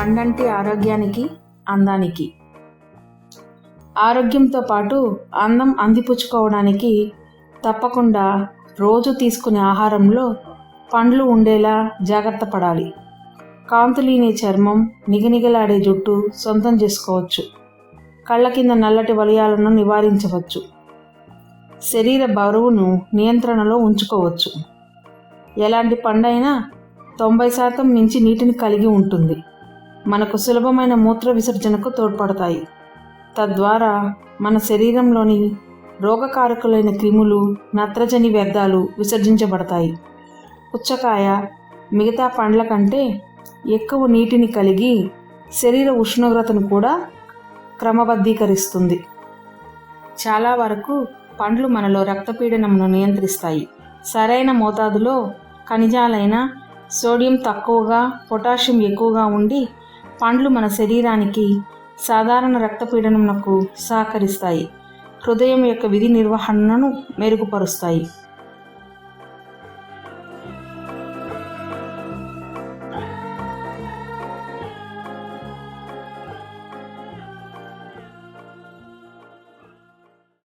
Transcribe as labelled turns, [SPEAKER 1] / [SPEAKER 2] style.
[SPEAKER 1] పండంటి ఆరోగ్యానికి, అందానికి. ఆరోగ్యంతో పాటు అందం అందిపుచ్చుకోవడానికి తప్పకుండా రోజు తీసుకునే ఆహారంలో పండ్లు ఉండేలా జాగ్రత్త పడాలి. కాంతులీనే చర్మం, నిగనిగలాడే జుట్టు సొంతం చేసుకోవచ్చు. కళ్ళ కింద నల్లటి వలయాలను నివారించవచ్చు. శరీర బరువును నియంత్రణలో ఉంచుకోవచ్చు. ఎలాంటి పండైనా 90% మించి నీటిని కలిగి ఉంటుంది. మనకు సులభమైన మూత్ర విసర్జనకు తోడ్పడతాయి. తద్వారా మన శరీరంలోని రోగకారకులైన క్రిములు, నత్రజని వ్యర్థాలు విసర్జించబడతాయి. పుచ్చకాయ మిగతా పండ్ల కంటే ఎక్కువ నీటిని కలిగి శరీర ఉష్ణోగ్రతను కూడా క్రమబద్ధీకరిస్తుంది. చాలా వరకు పండ్లు మనలో రక్తపీడనంను నియంత్రిస్తాయి. సరైన మోతాదులో ఖనిజాలైన సోడియం తక్కువగా, పొటాషియం ఎక్కువగా ఉండి పండ్లు మన శరీరానికి సాధారణ రక్తపీడనంకు సహకరిస్తాయి. హృదయం యొక్క విధి నిర్వహణను మెరుగుపరుస్తాయి.